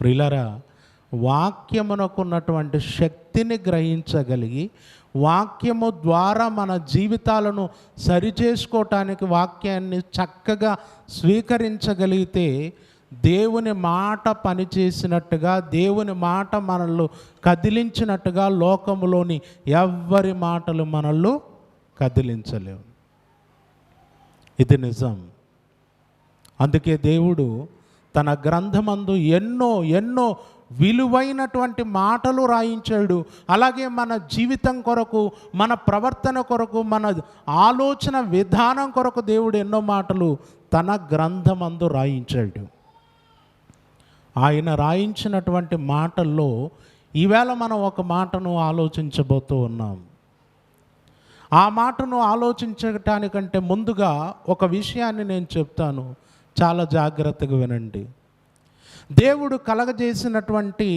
ప్రియులారా, వాక్యమునకున్నటువంటి శక్తిని గ్రహించగలిగి వాక్యము ద్వారా మన జీవితాలను సరిచేసుకోవటానికి వాక్యాన్ని చక్కగా స్వీకరించగలిగితే దేవుని మాట పనిచేసినట్టుగా, దేవుని మాట మనల్ని కదిలించినట్టుగా లోకములోని ఎవ్వరి మాటలు మనల్ని కదిలించలేవు. ఇది నిజం. అందుకే దేవుడు తన గ్రంథమందు ఎన్నో విలువైనటువంటి మాటలు రాయించాడు. అలాగే మన జీవితం కొరకు, మన ప్రవర్తన కొరకు, మన ఆలోచన విధానం కొరకు దేవుడు ఎన్నో మాటలు తన గ్రంథమందు రాయించాడు. ఆయన రాయించినటువంటి మాటల్లో ఈవేళ మనం ఒక మాటను ఆలోచించబోతూ ఉన్నాం. ఆ మాటను ఆలోచించటానికంటే ముందుగా ఒక విషయాన్ని నేను చెప్తాను, చాలా జాగ్రత్తగా వినండి. దేవుడు కలగజేసినటువంటి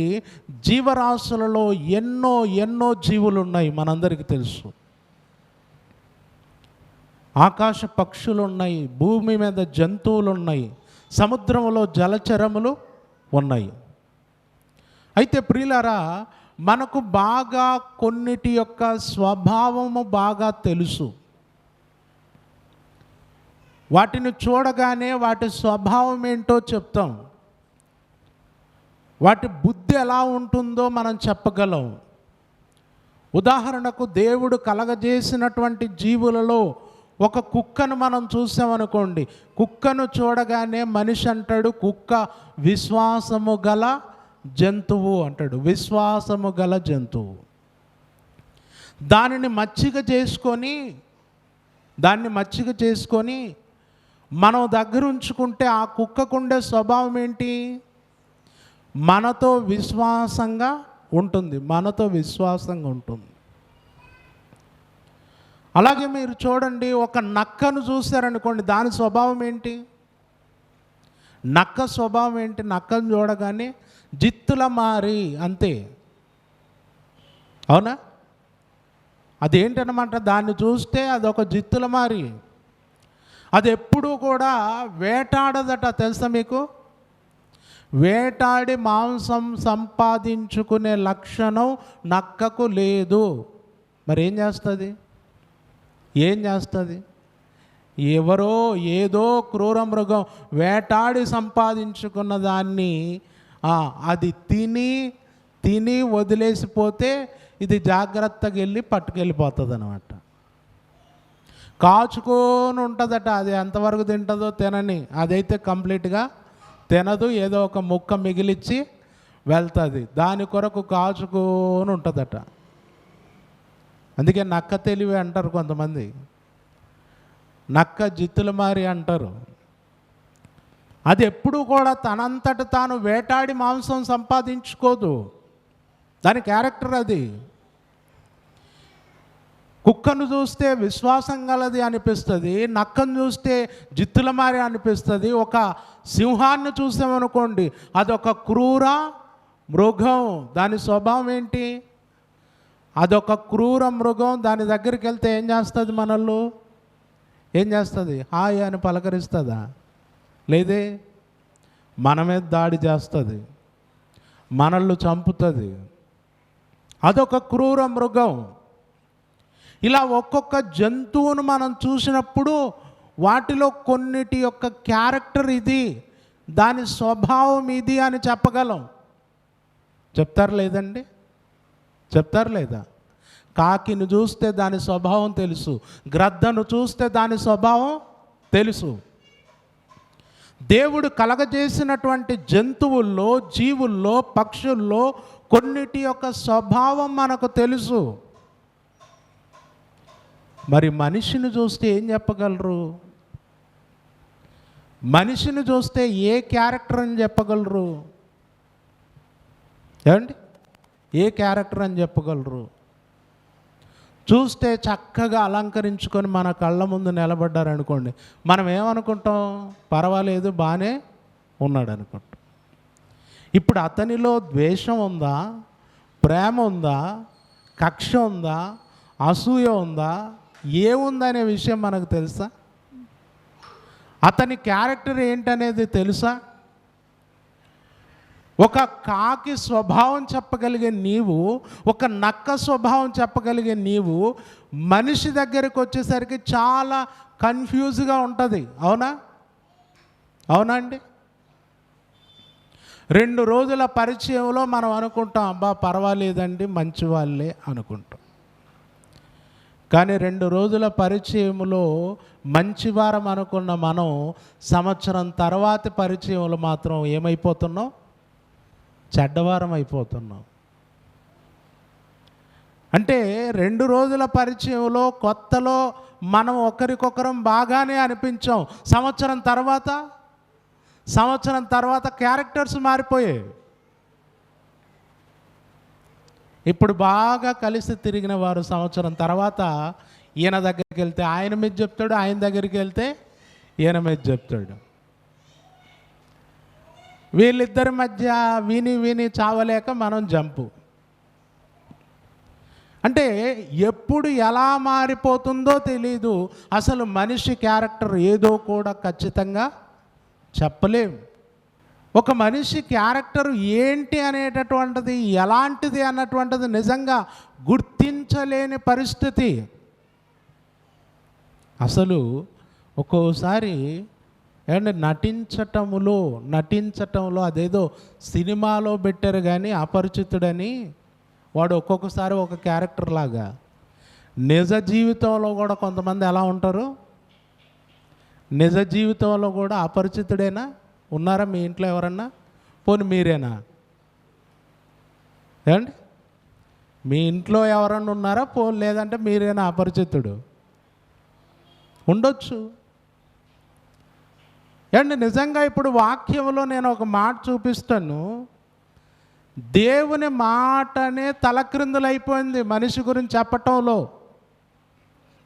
జీవరాశులలో ఎన్నో జీవులు ఉన్నాయి, మనందరికీ తెలుసు. ఆకాశ పక్షులు ఉన్నాయి, భూమి మీద జంతువులు ఉన్నాయి, సముద్రంలో జలచరములు ఉన్నాయి. అయితే ప్రియులారా, మనకు బాగా కొన్నిటి యొక్క స్వభావము బాగా తెలుసు. వాటిని చూడగానే వాటి స్వభావం ఏంటో చెప్తాం, వాటి బుద్ధి ఎలా ఉంటుందో మనం చెప్పగలం. ఉదాహరణకు, దేవుడు కలగజేసినటువంటి జీవులలో ఒక కుక్కను మనం చూసామనుకోండి. కుక్కను చూడగానే మనిషి అంటాడు, కుక్క విశ్వాసము గల జంతువు అంటాడు, విశ్వాసము గల జంతువు. దాన్ని మచ్చిక చేసుకొని మనం దగ్గర ఉంచుకుంటే ఆ కుక్కకుండే స్వభావం ఏంటి? మనతో విశ్వాసంగా ఉంటుంది. అలాగే మీరు చూడండి, ఒక నక్కను చూశారనుకోండి, దాని స్వభావం ఏంటి? నక్క స్వభావం ఏంటి? నక్కను చూడగానే జిత్తుల మారి, అంతే. అవునా? అదేంటనమాట, దాన్ని చూస్తే అదొక జిత్తుల మారి. అది ఎప్పుడూ కూడా వేటాడదట, తెలుసా మీకు? వేటాడి మాంసం సంపాదించుకునే లక్షణం నక్కకు లేదు. మరి ఏం చేస్తుంది? ఎవరో ఏదో క్రూర మృగం వేటాడి సంపాదించుకున్న దాన్ని అది తిని వదిలేసిపోతే ఇది జాగ్రత్తగా వెళ్ళి పట్టుకెళ్ళిపోతుంది అన్నమాట. కాచుకొని ఉంటుందట, అది ఎంతవరకు తింటుందో తినని. అదైతే కంప్లీట్గా తినదు, ఏదో ఒక ముక్క మిగిలిచ్చి వెళ్తుంది. దాని కొరకు కాచుకొని ఉంటుందట. అందుకే నక్క తెలివి అంటారు కొంతమంది, నక్క జిత్తుల మారి అంటారు. అది ఎప్పుడూ కూడా తనంతట తాను వేటాడి మాంసం సంపాదించుకోదు, దాని క్యారెక్టర్ అది. కుక్కను చూస్తే విశ్వాసం గలది అనిపిస్తుంది, నక్కను చూస్తే జిత్తుల మారి అనిపిస్తుంది. ఒక సింహాన్ని చూసామనుకోండి, అదొక క్రూర మృగం. దాని స్వభావం ఏంటి? అదొక క్రూర మృగం. దాని దగ్గరికి వెళ్తే ఏం చేస్తుంది? ఏం చేస్తుంది? హాయ్ అని పలకరిస్తుందా? లేదే, మన మీద దాడి చేస్తుంది, మనల్ని చంపుతుంది. అదొక క్రూర మృగం. ఇలా ఒక్కొక్క జంతువును మనం చూసినప్పుడు వాటిలో కొన్నిటి యొక్క క్యారెక్టర్ ఇది, దాని స్వభావం ఇది అని చెప్పగలం. చెప్తారు లేదా? కాకిని చూస్తే దాని స్వభావం తెలుసు, గ్రద్దను చూస్తే దాని స్వభావం తెలుసు. దేవుడు కలగజేసినటువంటి జంతువుల్లో, జీవుల్లో, పక్షుల్లో కొన్నిటి యొక్క స్వభావం మనకు తెలుసు. మరి మనిషిని చూస్తే ఏం చెప్పగలరు? మనిషిని చూస్తే ఏ క్యారెక్టర్ అని చెప్పగలరు? ఏమండి, ఏ క్యారెక్టర్ అని చెప్పగలరు? చూస్తే చక్కగా అలంకరించుకొని మన కళ్ళ ముందు నిలబడ్డారనుకోండి, మనం ఏమనుకుంటాం? పర్వాలేదు, బాగానే ఉన్నాడు అనుకుంటాం. ఇప్పుడు అతనిలో ద్వేషం ఉందా, ప్రేమ ఉందా, కక్ష ఉందా, అసూయ ఉందా, ఏముందనే విషయం మనకు తెలుసా? అతని క్యారెక్టర్ ఏంటనేది తెలుసా? ఒక కాకి స్వభావం చెప్పగలిగే నీవు, ఒక నక్క స్వభావం చెప్పగలిగే నీవు మనిషి దగ్గరికి వచ్చేసరికి చాలా కన్ఫ్యూజ్గా ఉంటుంది. అవునా? అవునా అండి? 2 రోజుల పరిచయంలో మనం అనుకుంటాం, అబ్బా పర్వాలేదండి మంచి వాళ్ళే అనుకుంటాం. కానీ 2 రోజుల పరిచయంలో మంచివారం అనుకున్న మనం సంవత్సరం తర్వాతి పరిచయంలో మాత్రం ఏమైపోతున్నాం? చెడ్డవారం అయిపోతున్నాం. అంటే 2 రోజుల పరిచయంలో కొత్తలో మనం ఒకరికొకరం బాగానే అనిపించాం. సంవత్సరం తర్వాత క్యారెక్టర్స్ మారిపోయాయి. ఇప్పుడు బాగా కలిసి తిరిగిన వారు సంవత్సరం తర్వాత ఈయన దగ్గరికి వెళ్తే ఆయన మీద చెప్తాడు, ఆయన దగ్గరికి వెళ్తే ఈయన మీద చెప్తాడు. వీళ్ళిద్దరి మధ్య విని చావలేక మనం జంపు. అంటే ఎప్పుడు ఎలా మారిపోతుందో తెలీదు. అసలు మనిషి క్యారెక్టర్ ఏదో కూడా ఖచ్చితంగా చెప్పలేం. ఒక మనిషి క్యారెక్టర్ ఏంటి అనేటటువంటిది, ఎలాంటిది అన్నటువంటిది నిజంగా గుర్తించలేని పరిస్థితి. అసలు ఒక్కోసారి ఏమంటే నటించటంలో అదేదో సినిమాలో పెట్టారు కానీ అపరిచితుడని వాడు ఒక్కొక్కసారి ఒక క్యారెక్టర్ లాగా, నిజ జీవితంలో కూడా కొంతమంది ఎలా ఉంటారు? నిజ జీవితంలో కూడా అపరిచితుడేనా? ఉన్నారా మీ ఇంట్లో ఎవరన్నా? పోనీ మీరేనా? ఏమండి, మీ ఇంట్లో ఎవరన్నా ఉన్నారా? పోనీ లేదంటే మీరేనా అపరిచితుడు? ఉండొచ్చు. ఏమండి, నిజంగా ఇప్పుడు వాక్యంలో నేను ఒక మాట చూపిస్తాను. దేవుని మాటనే తలక్రిందులైపోయింది మనిషి గురించి చెప్పటంలో.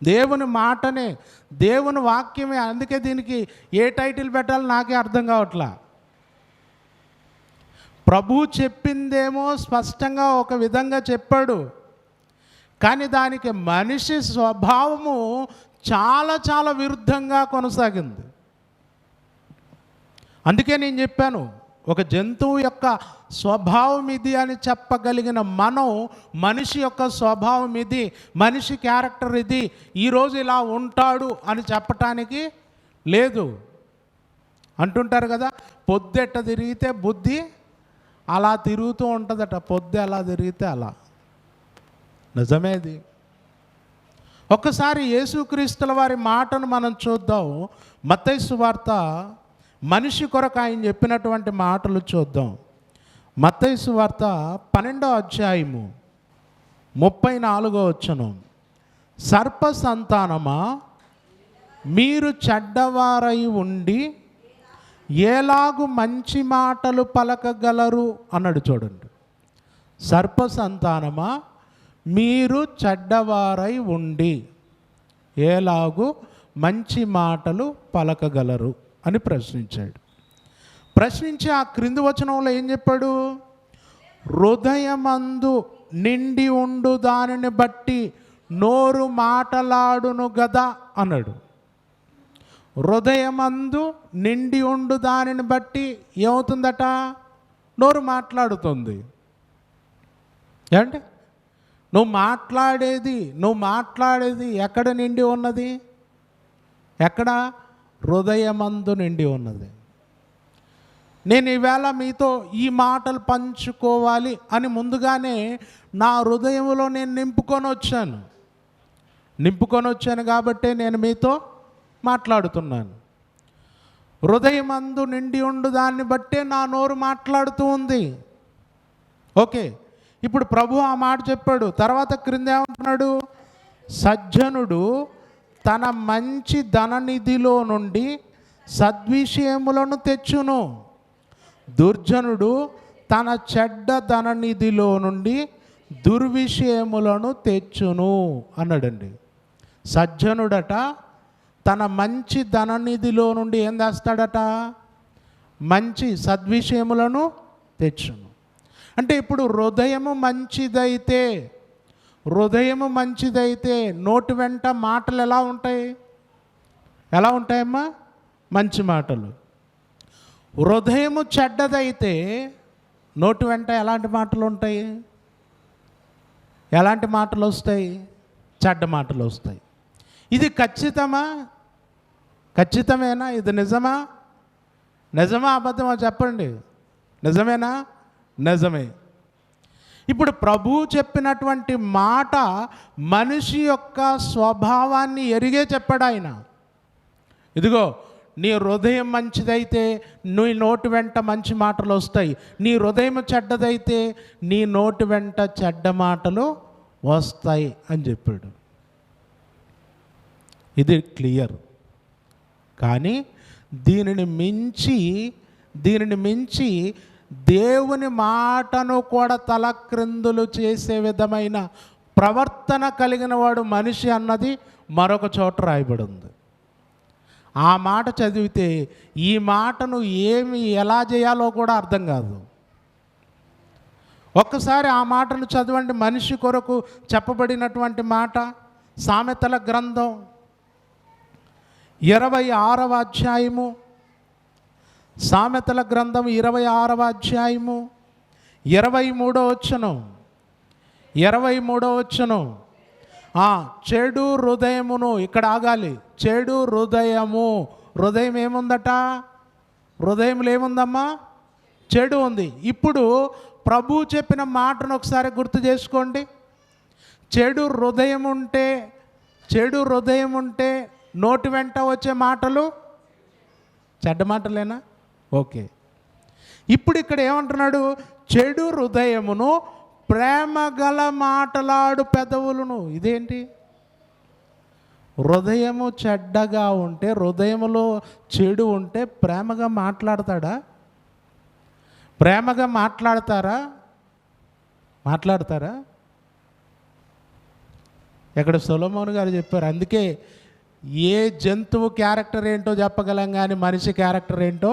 దేవుని మాటనే, దేవుని వాక్యమే. అందుకే దీనికి ఏ టైటిల్ పెట్టాలో నాకే అర్థం కావట్లా. ప్రభువు చెప్పిందేమో స్పష్టంగా ఒక విధంగా చెప్పాడు, కానీ దానికి మనిషి స్వభావము చాలా విరుద్ధంగా కొనసాగింది. అందుకే నేను చెప్పాను, ఒక జంతువు యొక్క స్వభావం ఇది అని చెప్పగలిగిన మనం, మనిషి యొక్క స్వభావం ఇది, మనిషి క్యారెక్టర్ ఇది, ఈరోజు ఇలా ఉంటాడు అని చెప్పటానికి లేదు. అంటుంటారు కదా, పొద్దెట్ట తిరిగితే బుద్ధి అలా తిరుగుతూ ఉంటుందట. పొద్దు ఎలా తిరిగితే అలా. నిజమేది. ఒక్కసారి యేసుక్రీస్తుల వారి మాటను మనం చూద్దాం. మత్తయి సువార్త మనిషి కొరకు ఆయన చెప్పినటువంటి మాటలు చూద్దాం. మత్తయి సువార్త 12వ అధ్యాయము 34వ వచనం. సర్ప సంతానమా, మీరు చెడ్డవారై ఉండి ఎలాగు మంచి మాటలు పలకగలరు అన్నాడు. చూడండి, సర్ప సంతానమా మీరు చెడ్డవారై ఉండి ఎలాగు మంచి మాటలు పలకగలరు అని ప్రశ్నించాడు. ప్రశ్నించి ఆ క్రింది వచనంలో ఏం చెప్పాడు? హృదయమందు నిండి ఉండు దానిని బట్టి నోరు మాటలాడును గదా అన్నాడు. హృదయమందు నిండి ఉండు దానిని బట్టి ఏమవుతుందట? నోరు మాట్లాడుతుంది. ఏంటి నువ్వు మాట్లాడేది ఎక్కడ నిండి ఉన్నది? ఎక్కడ? హృదయమందు నిండి ఉన్నది. నేను ఈవేళ మీతో ఈ మాటలు పంచుకోవాలి అని ముందుగానే నా హృదయంలో నేను నింపుకొని వచ్చాను కాబట్టే నేను మీతో మాట్లాడుతున్నాను. హృదయమందు నిండి ఉండు దాన్ని బట్టే నా నోరు మాట్లాడుతూ ఉంది. ఓకే, ఇప్పుడు ప్రభు ఆ మాట చెప్పాడు. తర్వాత క్రింద ఏమంటున్నాడు? సజ్జనుడు తన మంచి ధననిధిలో నుండి సద్విషయములను తెచ్చును, దుర్జనుడు తన చెడ్డ ధననిధిలో నుండి దుర్విషయములను తెచ్చును అన్నాడండి. సజ్జనుడట తన మంచి ధననిధిలో నుండి ఏం చేస్తాడట? మంచి సద్విషయములను తెచ్చును. అంటే ఇప్పుడు హృదయము మంచిదైతే నోటి వెంట మాటలు ఎలా ఉంటాయమ్మా? మంచి మాటలు. హృదయము చెడ్డదైతే నోటి వెంట ఎలాంటి మాటలు ఉంటాయి? ఎలాంటి మాటలు వస్తాయి? చెడ్డ మాటలు వస్తాయి. ఇది ఖచ్చితమా? ఖచ్చితమేనా? ఇది నిజమా? నిజమా అబద్ధమా చెప్పండి? నిజమేనా? నిజమే. ఇప్పుడు ప్రభువు చెప్పినటువంటి మాట మనిషి యొక్క స్వభావాన్ని ఎరిగే చెప్పాడు ఆయన. ఇదిగో, నీ హృదయం మంచిదైతే నీ నోటి వెంట మంచి మాటలు వస్తాయి, నీ హృదయం చెడ్డదైతే నీ నోటి వెంట చెడ్డ మాటలు వస్తాయి అని చెప్పాడు. ఇది క్లియర్. కానీ దీనిని మించి దేవుని మాటను కూడా తలక్రిందులు చేసే విధమైన ప్రవర్తన కలిగిన వాడు మనిషి అన్నది మరొక చోట రాయబడి ఉంది. ఆ మాట చదివితే ఈ మాటను ఎలా చేయాలో కూడా అర్థం కాదు. ఒక్కసారి ఆ మాటను చదవండి. మనిషి కొరకు చెప్పబడినటువంటి మాట సామెతల గ్రంథం 26వ అధ్యాయము. సామెతల గ్రంథం 26వ అధ్యాయము 23వ వచనం. చెడు హృదయమును, ఇక్కడ ఆగాలి. చెడు హృదయము. హృదయం ఏముందట? హృదయంలో ఏముందమ్మా? చెడు ఉంది. ఇప్పుడు ప్రభు చెప్పిన మాటను ఒకసారి గుర్తు చేసుకోండి. చెడు హృదయం ఉంటే నోటి వెంట వచ్చే మాటలు చెడ్డ మాటలేనా? ఓకే. ఇప్పుడు ఇక్కడ ఏమంటున్నాడు? చెడు హృదయమును, ప్రేమ గల మాటలాడు పెదవులను. ఇదేంటి? హృదయము చెడ్డగా ఉంటే, హృదయములో చెడు ఉంటే ప్రేమగా మాట్లాడతాడా? ప్రేమగా మాట్లాడతారా? ఇక్కడ సొలొమోను గారు చెప్పారు. అందుకే ఏ జంతువు క్యారెక్టర్ ఏంటో చెప్పగలం, కానీ మనిషి క్యారెక్టర్ ఏంటో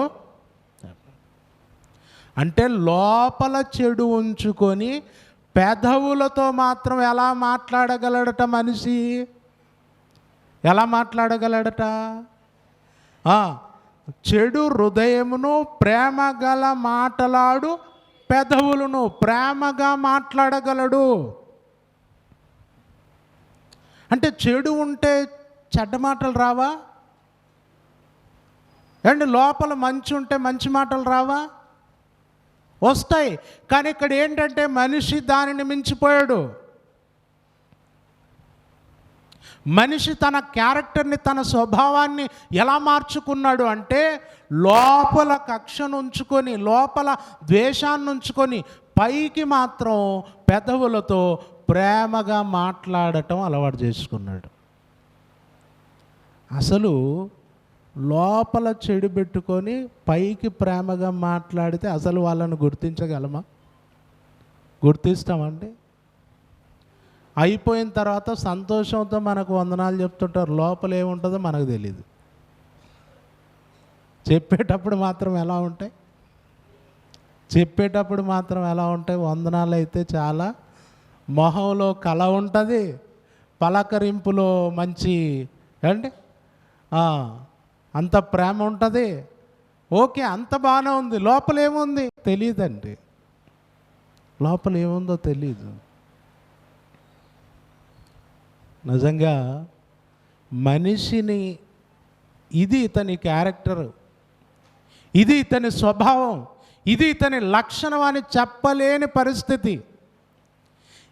అంటే లోపల చెడు ఉంచుకొని పెదవులతో మాత్రం ఎలా మాట్లాడగలడట మనిషి? ఎలా మాట్లాడగలడట? చెడు హృదయమును, ప్రేమ గల మాటలాడు పెదవులను. ప్రేమగా మాట్లాడగలడు అంటే చెడు ఉంటే చెడ్డ మాటలు రావా? అండ్ లోపల మంచి ఉంటే మంచి మాటలు రావా? వస్తాయి. కానీ ఇక్కడ ఏంటంటే మనిషి దానిని మించిపోయాడు. మనిషి తన క్యారెక్టర్ని, తన స్వభావాన్ని ఎలా మార్చుకున్నాడు అంటే లోపల కక్షను ఉంచుకొని, లోపల ద్వేషాన్ని ఉంచుకొని, పైకి మాత్రం పెదవులతో ప్రేమగా మాట్లాడటం అలవాటు చేసుకున్నాడు. అసలు లోపల చెడు పెట్టుకొని పైకి ప్రేమగా మాట్లాడితే అసలు వాళ్ళను గుర్తించగలమా? గుర్తిస్తామండి? అయిపోయిన తర్వాత సంతోషంతో మనకు వందనాలు చెప్తుంటారు. లోపల ఏముంటుందో మనకు తెలియదు. చెప్పేటప్పుడు మాత్రం ఎలా ఉంటాయి? వందనాలు అయితే చాలా మొహంలో కళ ఉంటుంది, పలకరింపులో మంచి అంత ప్రేమ ఉంటుంది. ఓకే, అంత బాగానే ఉంది. లోపల ఏముంది తెలియదండి. లోపల ఏముందో తెలీదు. నిజంగా మనిషిని, ఇది ఇతని క్యారెక్టర్, ఇది ఇతని స్వభావం, ఇది ఇతని లక్షణం అని చెప్పలేని పరిస్థితి.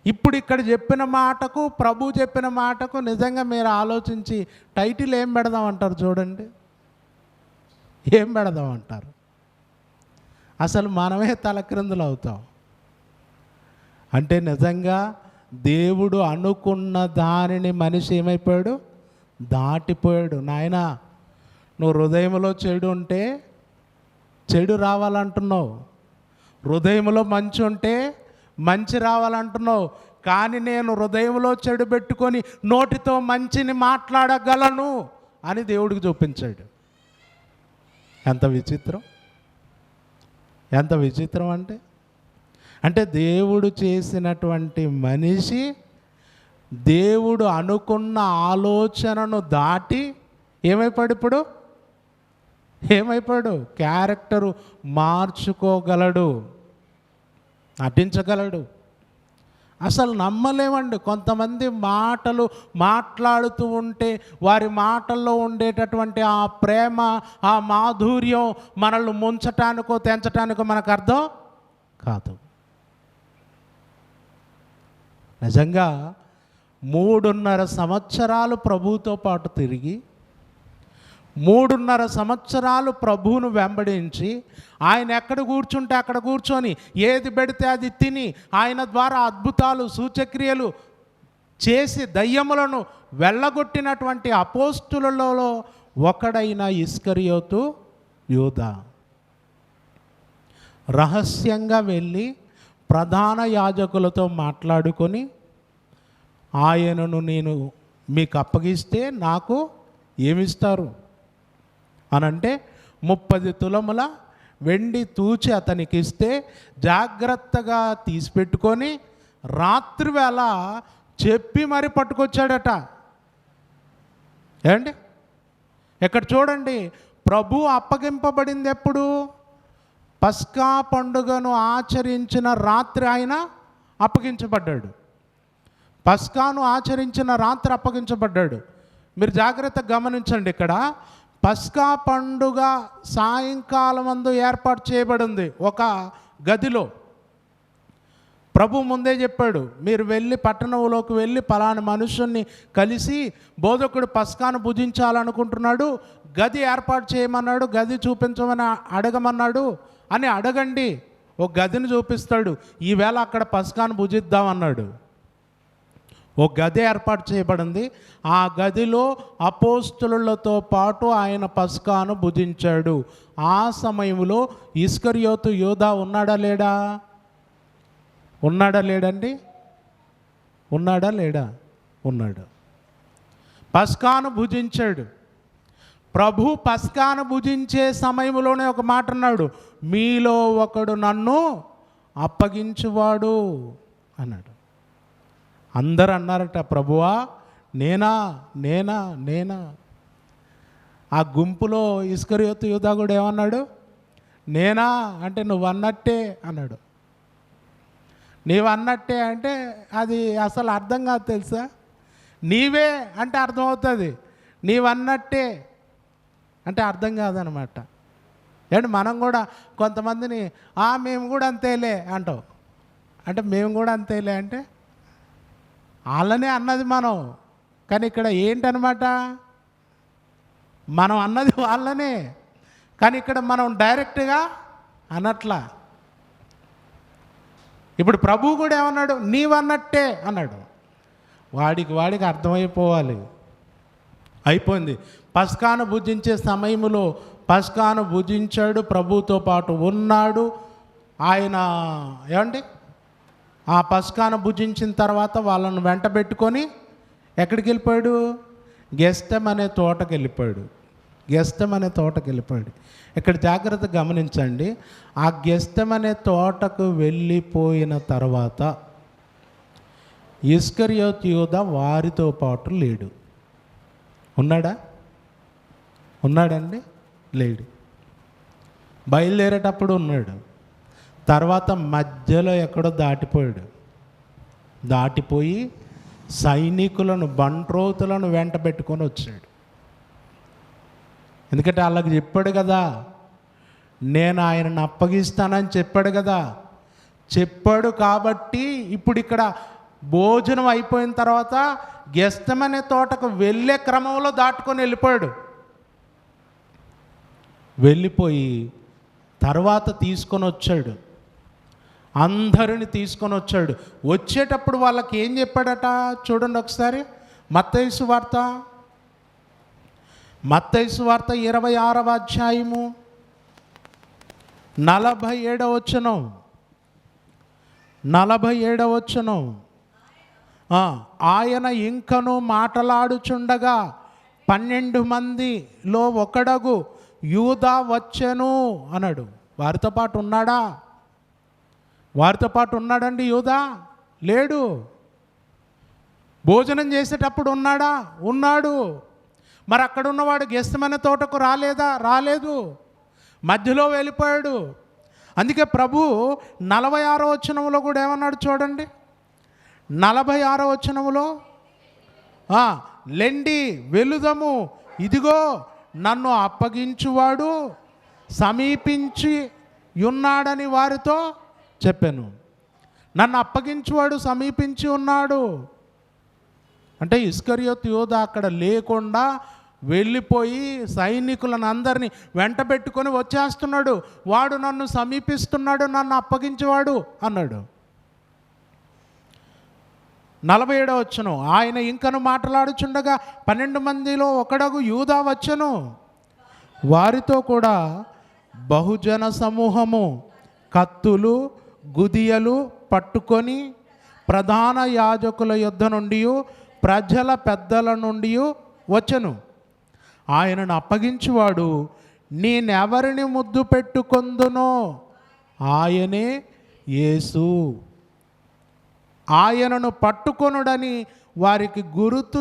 ఇప్పుడు ఇక్కడ చెప్పిన మాటకు, ప్రభు చెప్పిన మాటకు నిజంగా మీరు ఆలోచించి టైటిల్ ఏం పెడదామంటారు? చూడండి, ఏం పెడదామంటారు? అసలు మనమే తలక్రిందులు అవుతాం. అంటే నిజంగా దేవుడు అనుకున్న దానిని మనిషి ఏమైపోయాడు? దాటిపోయాడు. నాయనా, నువ్వు హృదయంలో చెడు ఉంటే చెడు రావాలంటున్నావు, హృదయంలో మంచి ఉంటే మంచి రావాలంటున్నావు. కానీ నేను హృదయంలో చెడు పెట్టుకొని నోటితో మంచిని మాట్లాడగలను అని దేవుడికి చూపించాడు. ఎంత విచిత్రం అంటే దేవుడు చేసినటువంటి మనిషి దేవుడు అనుకున్న ఆలోచనను దాటి ఏమైపోయాడు? క్యారెక్టరు మార్చుకోగలడు. నటించగలడు. అసలు నమ్మలేమండి. కొంతమంది మాటలు మాట్లాడుతూ ఉంటే వారి మాటల్లో ఉండేటటువంటి ఆ ప్రేమ, ఆ మాధుర్యం మనల్ని ముంచటానికో తెంచటానికో మనకు అర్థం కాదు. నిజంగా 3.5 సంవత్సరాలు ప్రభువుతో పాటు తిరిగి 3.5 సంవత్సరాలు ప్రభువును వెంబడించి ఆయన ఎక్కడ కూర్చుంటే అక్కడ కూర్చొని ఏది పెడితే అది తిని ఆయన ద్వారా అద్భుతాలు సూచక్రియలు చేసి దయ్యములను వెళ్ళగొట్టినటువంటి అపోస్తులలో ఒకడైన ఇస్కరియోతు యూదా రహస్యంగా వెళ్ళి ప్రధాన యాజకులతో మాట్లాడుకొని ఆయనను నేను మీకు అప్పగిస్తే నాకు ఏమిస్తారు అనంటే 30 తులముల వెండి తూచి అతనికి ఇస్తే జాగ్రత్తగా తీసిపెట్టుకొని రాత్రివేళ చెప్పి మరి పట్టుకొచ్చాడట. ఏమండి, ఇక్కడ చూడండి, ప్రభు అప్పగింపబడింది ఎప్పుడు? పస్కా పండుగను ఆచరించిన రాత్రి ఆయన అప్పగించబడ్డాడు. పస్కాను ఆచరించిన రాత్రి అప్పగించబడ్డాడు. మీరు జాగ్రత్తగా గమనించండి. ఇక్కడ పస్కా పండుగ సాయంకాలం అందు ఏర్పాటు చేయబడింది ఒక గదిలో. ప్రభు ముందే చెప్పాడు, మీరు వెళ్ళి పట్టణంలోకి వెళ్ళి పలానా మనుషుల్ని కలిసి బోధకుడు పస్కాను భుజించాలనుకుంటున్నాడు, గది ఏర్పాటు చేయమన్నాడు, గది చూపించమని అడగమన్నాడు అని అడగండి. ఒక గదిని చూపిస్తాడు. ఈవేళ అక్కడ పస్కాను భుజిద్దామన్నాడు. ఒక గది ఏర్పాటు చేయబడింది. ఆ గదిలో అపోస్తలులతో పాటు ఆయన పస్కాను భుజించాడు. ఆ సమయంలో ఇస్కరియోతు యూదా ఉన్నాడా లేడా? ఉన్నాడా లేడండి? ఉన్నాడా లేడా? ఉన్నాడు. పస్కాను భుజించాడు. ప్రభు పస్కాను భుజించే సమయంలోనే ఒక మాట అన్నాడు, మీలో ఒకడు నన్ను అప్పగించువాడు అన్నాడు. అందరూ అన్నారట, ప్రభువా నేనా నేనా నేనా? ఆ గుంపులో ఇస్కరియోతు యూదా కూడా ఏమన్నాడు? నేనా అంటే నువ్వు అన్నట్టే అన్నాడు. నీవు అన్నట్టే అంటే అది అసలు అర్థం కాదు తెలుసా? నీవే అంటే అర్థమవుతుంది, నీవన్నట్టే అంటే అర్థం కాదనమాట. ఏంటి, మనం కూడా కొంతమందిని మేము కూడా అంతేలే అంటాం. అంటే మేము కూడా అంతేలే అంటే వాళ్ళనే అన్నది మనం, కానీ ఇక్కడ ఏంటనమాట, మనం అన్నది వాళ్ళనే, కానీ ఇక్కడ మనం డైరెక్ట్గా అనట్లా. ఇప్పుడు ప్రభువు కూడా ఏమన్నాడు? నీవన్నట్టే అన్నాడు. వాడికి అర్థమైపోవాలి. అయిపోయింది. పస్కాను భుజించే సమయంలో పస్కాను భుజించాడు, ప్రభువుతో పాటు ఉన్నాడు. ఆయన ఏమండి ఆ పస్కాను భుజించిన తర్వాత వాళ్ళను వెంట పెట్టుకొని ఎక్కడికి వెళ్ళిపోయాడు? గెస్టమ్ అనే తోటకి వెళ్ళిపోయాడు. గెస్టమ్ అనే తోటకి వెళ్ళిపోయాడు. ఇక్కడ జాగ్రత్తగా గమనించండి. ఆ గెస్టమ్ అనే తోటకు వెళ్ళిపోయిన తర్వాత ఇస్కరియోతు యూదా వారితో పాటు లేడు. ఉన్నాడా? ఉన్నాడండి? లేడు. బయలుదేరేటప్పుడు ఉన్నాడు, తర్వాత మధ్యలో ఎక్కడో దాటిపోయి సైనికులను బంట్రోతులను వెంట పెట్టుకొని వచ్చాడు. ఎందుకంటే వాళ్ళకి చెప్పాడు కదా, నేను ఆయనను అప్పగిస్తానని చెప్పాడు కదా. చెప్పాడు కాబట్టి ఇప్పుడు ఇక్కడ భోజనం అయిపోయిన తర్వాత గెస్టమనే తోటకు వెళ్ళే క్రమంలో దాటుకొని వెళ్ళిపోయి తర్వాత తీసుకొని వచ్చాడు. అందరిని తీసుకొని వచ్చాడు. వచ్చేటప్పుడు వాళ్ళకి ఏం చెప్పాడట చూడండి ఒకసారి. మత్తయి సువార్త 26వ అధ్యాయము 47వ వచనం. 47వ వచనం. ఆయన ఇంకను మాటలాడుచుండగా 12 మందిలో ఒకడగు యూదా వచ్చెను అన్నాడు. వారితో పాటు ఉన్నాడా? వారితో పాటు ఉన్నాడండి యూదా? లేడు. భోజనం చేసేటప్పుడు ఉన్నాడా? ఉన్నాడు. మరి అక్కడ ఉన్నవాడు గెస్టమనే తోటకు రాలేదా? రాలేదు. మధ్యలో వెళ్ళిపోయాడు. అందుకే ప్రభు 46వ వచనంలో కూడా ఏమన్నాడు చూడండి. 46వ వచనంలో లెండి వెలుదము, ఇదిగో నన్ను అప్పగించువాడు సమీపించి ఉన్నాడని వారితో చెప్పాను. నన్ను అప్పగించువాడు సమీపించి ఉన్నాడు అంటే ఇస్కరియోతు యూద అక్కడ లేకుండా వెళ్ళిపోయి సైనికులను అందరినీ వెంట పెట్టుకొని వచ్చేస్తున్నాడు. వాడు నన్ను సమీపిస్తున్నాడు, నన్ను అప్పగించేవాడు అన్నాడు. 47వ వచనం, ఆయన ఇంకను మాట్లాడుచుండగా 12 మందిలో ఒకడగు యూదా వచ్చెను. వారితో కూడా బహుజన సమూహము కత్తులు గుదియలు పట్టుకొని ప్రధాన యాజకుల యొద్ద నుండి ప్రజల పెద్దల నుండి వచ్చెను. ఆయనను అప్పగించువాడు, నేనెవరిని ముద్దు పెట్టుకొందునో ఆయనే యేసు, ఆయనను పట్టుకొనుడని వారికి గుర్తు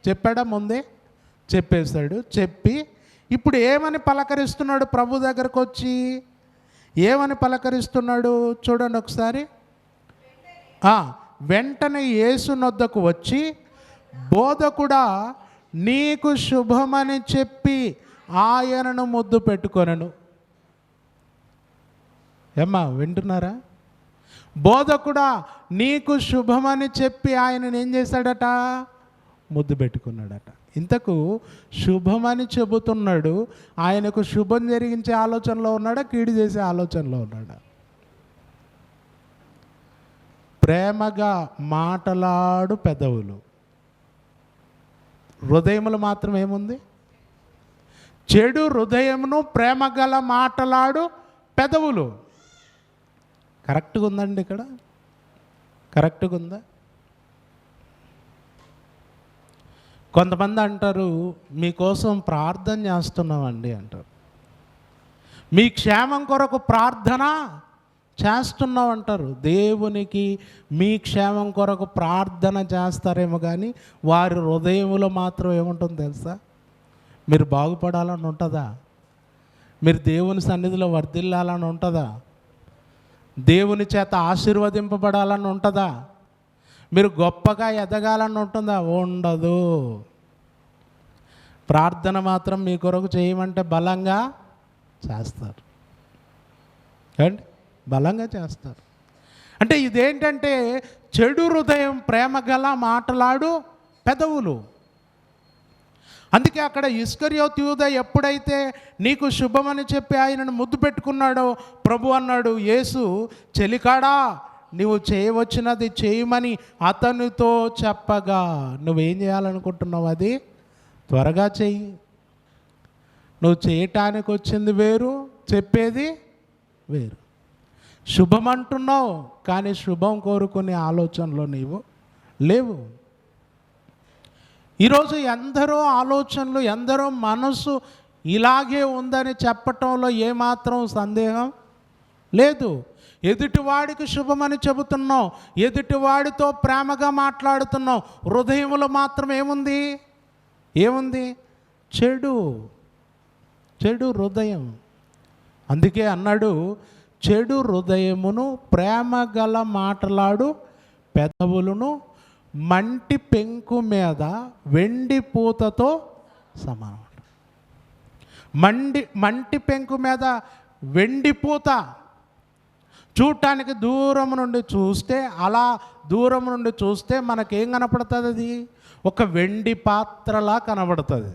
చెప్పాడా ముందే చెప్పేశాడు. చెప్పి ఇప్పుడు ఏమని పలకరిస్తున్నాడు? ప్రభు దగ్గరకు వచ్చి ఏమని పలకరిస్తున్నాడు చూడండి ఒకసారి. వెంటనే యేసు నొద్దకు వచ్చి, బోధకుడా నీకు శుభమని చెప్పి ఆయనను ముద్దు పెట్టుకొనెను. ఏమ్మా వింటున్నారా? బోధకుడా నీకు శుభమని చెప్పి ఆయనను ఏం చేశాడట? ముద్దు పెట్టుకున్నాడట. ఇంతకు శుభమని చెబుతున్నాడు, ఆయనకు శుభం జరిగించే ఆలోచనలో ఉన్నాడా, కీడు చేసే ఆలోచనలో ఉన్నాడా? ప్రేమగా మాటలాడు పెదవులు, హృదయములు మాత్రం ఏముంది? చెడు హృదయమును ప్రేమగల మాటలాడు పెదవులు. కరెక్ట్గా ఉందండి ఇక్కడ? కరెక్ట్గా ఉందా? కొంతమంది అంటారు మీకోసం ప్రార్థన చేస్తున్నామండి అంటారు, మీ క్షేమం కొరకు ప్రార్థన చేస్తున్నాం అంటారు. దేవునికి మీ క్షేమం కొరకు ప్రార్థన చేస్తారేమో కానీ వారి హృదయంలో మాత్రం ఏముంటుందో తెలుసా? మీరు బాగుపడాలని ఉంటుందా? మీరు దేవుని సన్నిధిలో వర్ధిల్లాలని ఉంటుందా? దేవుని చేత ఆశీర్వదింపబడాలని ఉంటుందా? మీరు గొప్పగా ఎదగాలని ఉంటుందా? ఉండదు. ప్రార్థన మాత్రం మీ కొరకు చేయమంటే బలంగా చేస్తారు అండి, బలంగా చేస్తారు. అంటే ఇదేంటంటే చెడు హృదయం, ప్రేమగల మాటలాడు పెదవులు. అందుకే అక్కడ ఇస్కరియోతు యూదా ఎప్పుడైతే నీకు శుభమని చెప్పి ఆయనను ముద్దు పెట్టుకున్నాడో ప్రభు అన్నాడు, యేసు చెలికాడా నువ్వు చేయవచ్చినది చేయమని అతనితో చెప్పగా, నువ్వేం చేయాలనుకుంటున్నావు అది త్వరగా చెయ్యి. నువ్వు చేయటానికి వచ్చింది వేరు, చెప్పేది వేరు. శుభం అంటున్నావు కానీ శుభం కోరుకునే ఆలోచనలో నీవు లేవు. ఈరోజు ఎందరో ఆలోచనలు, ఎందరో మనసు ఇలాగే ఉందని చెప్పటంలో ఏమాత్రం సందేహం లేదు. ఎదుటివాడికి శుభమని చెబుతున్నావు, ఎదుటివాడితో ప్రేమగా మాట్లాడుతున్నావు, హృదయంలో మాత్రం ఏముంది? చెడు హృదయం. అందుకే అన్నాడు, చెడు హృదయమును ప్రేమగల మాటలాడు పెదవులను మంటి పెంకు మీద వెండి పూతతో సమానం. మంటి పెంకు మీద వెండి పూత చూడటానికి దూరం నుండి చూస్తే, అలా దూరం నుండి చూస్తే మనకేం కనపడుతుంది? అది ఒక వెండి పాత్రలా కనబడుతుంది,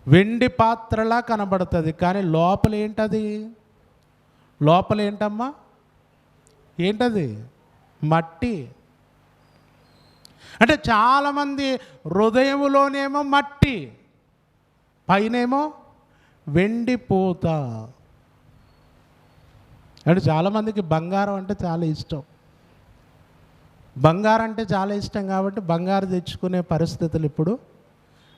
వెండి పాత్రలా కనబడుతుంది. కానీ లోపల ఏంటది? లోపల ఏంటమ్మా? ఏంటది? మట్టి. అంటే చాలామంది హృదయములోనేమో మట్టి, పైనేమో వెండి పూత. అంటే చాలామందికి బంగారం అంటే చాలా ఇష్టం. బంగారం అంటే చాలా ఇష్టం కాబట్టి బంగారు తెచ్చుకునే పరిస్థితులు ఇప్పుడు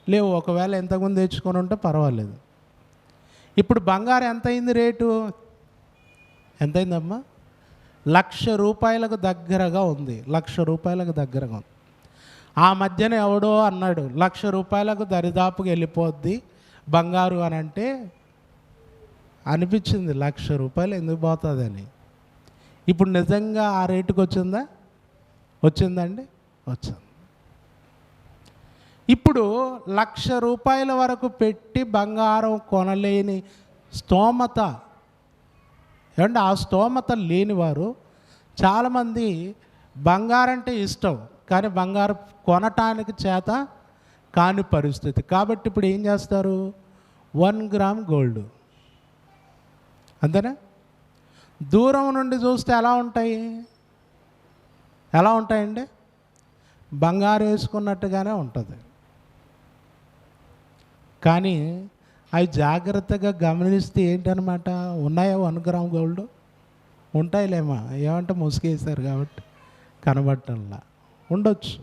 లేవు. ఒకవేళ ఎంతకుముందు తెచ్చుకొని ఉంటే పర్వాలేదు. ఇప్పుడు బంగారం ఎంత అయింది? రేటు ఎంతైందమ్మా? 1,00,000 రూపాయలకు దగ్గరగా ఉంది. 1,00,000 రూపాయలకు దగ్గరగా ఉంది. ఆ మధ్యన ఎవడో అన్నాడు 1,00,000 రూపాయలకు దరిదాపుకి వెళ్ళిపోద్ది బంగారు అని అంటే అనిపించింది, ₹1,00,000 ఎందుకు పోతుందని. ఇప్పుడు నిజంగా ఆ రేటుకి వచ్చిందండి, వచ్చింది. ఇప్పుడు ₹1,00,000 వరకు పెట్టి బంగారం కొనలేని స్తోమత, ఏమంటే ఆ స్తోమత లేనివారు చాలామంది బంగారం అంటే ఇష్టం, కానీ బంగారం కొనటానికి చేత కాని పరిస్థితి. కాబట్టి ఇప్పుడు ఏం చేస్తారు, 1 గ్రామ్ గోల్డ్, అంతేనా? దూరం నుండి చూస్తే ఎలా ఉంటాయండి? బంగారు వేసుకున్నట్టుగానే ఉంటుంది. కానీ అవి జాగ్రత్తగా గమనిస్తే ఏంటనమాట, ఉన్నాయా 1 గ్రామ్ గోల్డ్? ఉంటాయిలేమా, ఏమంటే ముసుగేశారు కాబట్టి కనబట్టంలా ఉండొచ్చు.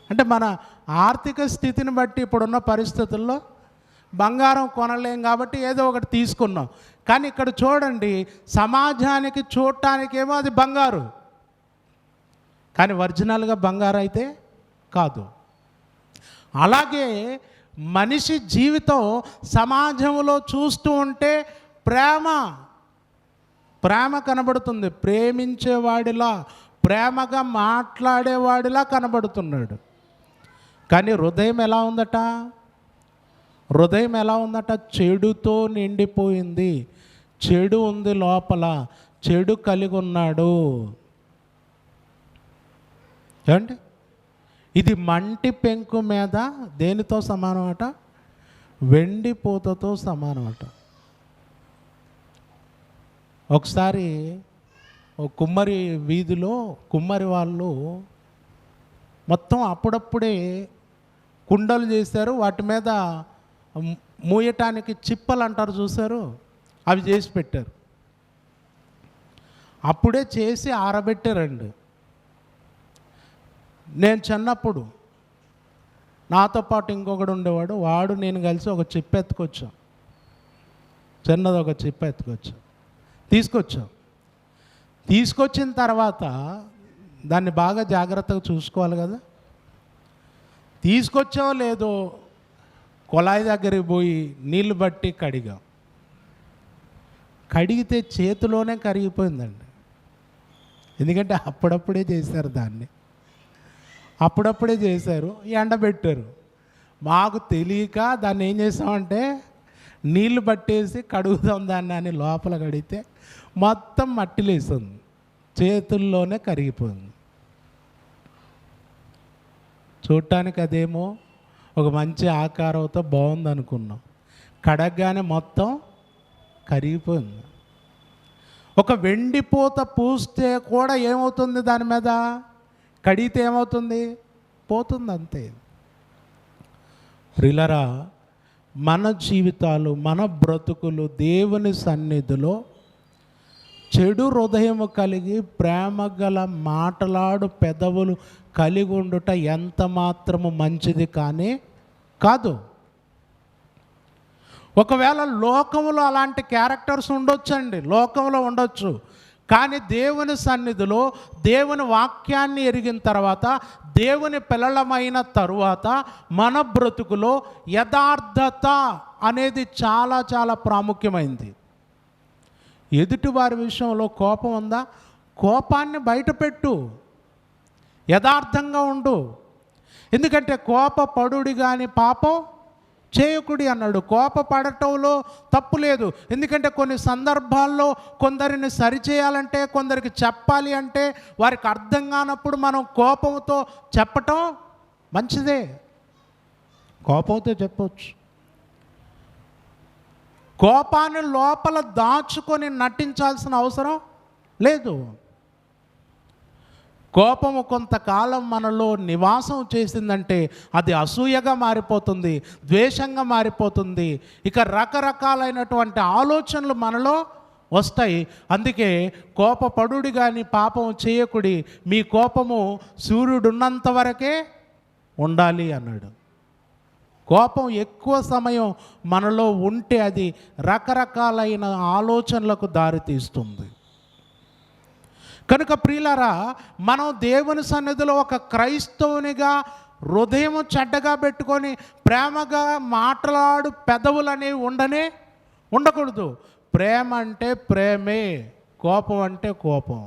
అంటే మన ఆర్థిక స్థితిని బట్టి ఇప్పుడున్న పరిస్థితుల్లో బంగారం కొనలేం కాబట్టి ఏదో ఒకటి తీసుకున్నాం. కానీ ఇక్కడ చూడండి, సమాజానికి చూడటానికేమో అది బంగారు, కానీ ఒరిజినల్గా బంగారు అయితే కాదు. అలాగే మనిషి జీవితం సమాజంలో చూస్తూ ఉంటే ప్రేమ కనబడుతుంది, ప్రేమించేవాడిలా, ప్రేమగా మాట్లాడేవాడిలా కనబడుతున్నాడు. కానీ హృదయం ఎలా ఉందట? చెడుతో నిండిపోయింది. చెడు ఉంది లోపల, చెడు కలిగి ఉన్నాడు. ఏమండి, ఇది మంటి పెంకు మీద దేనితో సమానం అట? వెండి పూతతో సమానం అట. ఒకసారి కుమ్మరి వీధిలో కుమ్మరి వాళ్ళు మొత్తం అప్పుడప్పుడే కుండలు చేశారు, వాటి మీద మూయటానికి చిప్పలు అంటారు చూసారు, అవి చేసి పెట్టారు. అప్పుడే చేసి ఆరబెట్టారండి. నేను చిన్నప్పుడు నాతో పాటు ఇంకొకడు ఉండేవాడు, వాడు నేను కలిసి ఒక చిప్ప ఎత్తుకొచ్చాం, చిన్నది ఒక చిప్ప తీసుకొచ్చిన తర్వాత దాన్ని బాగా జాగ్రత్తగా చూసుకోవాలి కదా. తీసుకొచ్చావో లేదో కుళాయి దగ్గరికి పోయి నీళ్ళు బట్టి కడిగితే చేతిలోనే కరిగిపోయిందండి. ఎందుకంటే అప్పుడప్పుడే చేశారు, ఎండబెట్టారు. మాకు తెలియక దాన్ని ఏం చేసామంటే నీళ్ళు పట్టేసి కడుగుదాం దాన్ని అని లోపల కడిగితే మొత్తం మట్టిలేసింది, చేతుల్లోనే కరిగిపోయింది. చూడటానికి అదేమో ఒక మంచి ఆకారంతో బాగుంది అనుకున్నాం, కడగగానే మొత్తం కరిగిపోయింది. ఒక వెండిపూత పూస్తే కూడా ఏమవుతుంది, దాని మీద కడిగితే ఏమవుతుంది, పోతుంది, అంతే. ప్రియులారా, మన జీవితాలు, మన బ్రతుకులు దేవుని సన్నిధిలో చెడు హృదయము కలిగి ప్రేమ గల మాటలాడు పెదవులు కలిగి ఉండుట ఎంత మాత్రము మంచిది కాదు. ఒకవేళ లోకంలో అలాంటి క్యారెక్టర్స్ ఉండొచ్చండి, లోకంలో ఉండొచ్చు. కానీ దేవుని సన్నిధిలో దేవుని వాక్యాన్ని ఎరిగిన తర్వాత, దేవుని పిల్లలమైన తరువాత మన బ్రతుకులో యథార్థత అనేది చాలా చాలా ప్రాముఖ్యమైంది. ఎదుటివారి విషయంలో కోపం ఉందా, కోపాన్ని బయటపెట్టు, యథార్థంగా ఉండు. ఎందుకంటే కోపపడుడి కానీ పాపం చేయకుడి అన్నాడు. కోపపడటంలో తప్పు లేదు. ఎందుకంటే కొన్ని సందర్భాల్లో కొందరిని సరిచేయాలంటే, కొందరికి చెప్పాలి అంటే వారికి అర్థం కానప్పుడు మనం కోపంతో చెప్పటం మంచిదే, కోపంతో చెప్పవచ్చు. కోపాన్ని లోపల దాచుకొని నటించాల్సిన అవసరం లేదు. కోపము కొంతకాలం మనలో నివాసం చేసిందంటే అది అసూయగా మారిపోతుంది, ద్వేషంగా మారిపోతుంది, ఇక రకరకాలైనటువంటి ఆలోచనలు మనలో వస్తాయి. అందుకే కోపపడుడి కానీ పాపం చేయకుడి, మీ కోపము సూర్యుడున్నంత వరకే ఉండాలి అన్నాడు. కోపం ఎక్కువ సమయం మనలో ఉంటే అది రకరకాలైన ఆలోచనలకు దారితీస్తుంది. కనుక ప్రియులారా, మనం దేవుని సన్నిధిలో ఒక క్రైస్తవునిగా హృదయం చెడ్డగా పెట్టుకొని ప్రేమగా మాట్లాడు పెదవులు అనేవి ఉండనే ఉండకూడదు. ప్రేమ అంటే ప్రేమే, కోపం అంటే కోపం.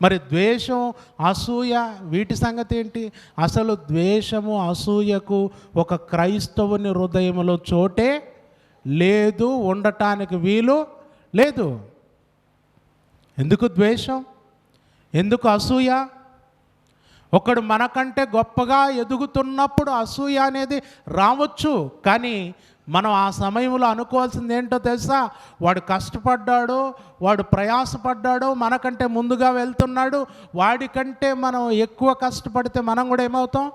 మరి ద్వేషం, అసూయ వీటి సంగతి ఏంటి? అసలు ద్వేషము, అసూయకు ఒక క్రైస్తవుని హృదయంలో చోటే లేదు, ఉండటానికి వీలు లేదు. ఎందుకు ద్వేషం? ఎందుకు అసూయ? ఒకడు మనకంటే గొప్పగా ఎదుగుతున్నప్పుడు అసూయ అనేది రావచ్చు. కానీ మనం ఆ సమయంలో అనుకోవాల్సింది ఏంటో తెలుసా? వాడు కష్టపడ్డాడు, వాడు ప్రయాసపడ్డాడు, మనకంటే ముందుగా వెళ్తున్నాడు, వాడికంటే మనం ఎక్కువ కష్టపడితే మనం కూడా ఏమవుతాం?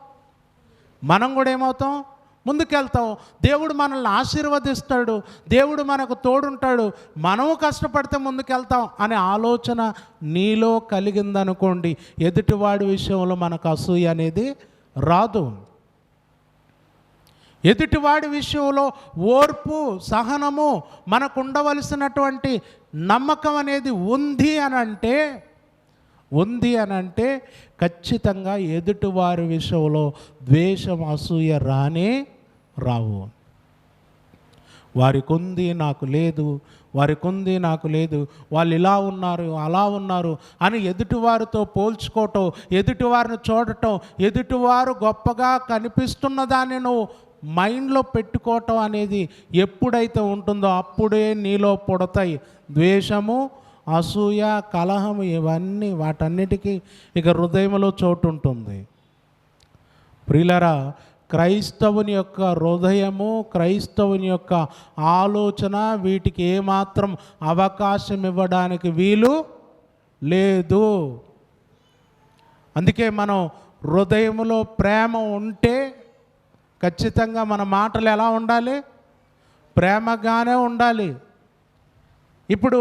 ముందుకెళ్తాం. దేవుడు మనల్ని ఆశీర్వదిస్తాడు, దేవుడు మనకు తోడుంటాడు, మనము కష్టపడితే ముందుకెళ్తాం అనే ఆలోచన నీలో కలిగిందనుకోండి, ఎదుటివాడి విషయంలో మనకు అసూయ అనేది రాదు. ఎదుటివాడి విషయంలో ఓర్పు, సహనము, మనకు ఉండవలసినటువంటి నమ్మకం అనేది ఉంది అని అంటే ఖచ్చితంగా ఎదుటివారి విషయంలో ద్వేషం, అసూయ రావు. వారికి ఉంది నాకు లేదు, వాళ్ళు ఇలా ఉన్నారు, అలా ఉన్నారు అని ఎదుటివారితో పోల్చుకోవటం, ఎదుటివారిని చూడటం, ఎదుటివారు గొప్పగా కనిపిస్తున్న దాన్ని నువ్వు మైండ్లో పెట్టుకోవటం అనేది ఎప్పుడైతే ఉంటుందో అప్పుడే నీలో పుడతాయి ద్వేషము, అసూయ, కలహము. ఇవన్నీ వాటన్నిటికీ ఇక హృదయంలో చోటు ఉంటుంది. ప్రియులారా, క్రైస్తవుని యొక్క హృదయము, క్రైస్తవుని యొక్క ఆలోచన వీటికి ఏమాత్రం అవకాశం ఇవ్వడానికి వీలు లేదు. అందుకే మనం హృదయములో ప్రేమ ఉంటే ఖచ్చితంగా మన మాటలు ఎలా ఉండాలి? ప్రేమగానే ఉండాలి. ఇప్పుడు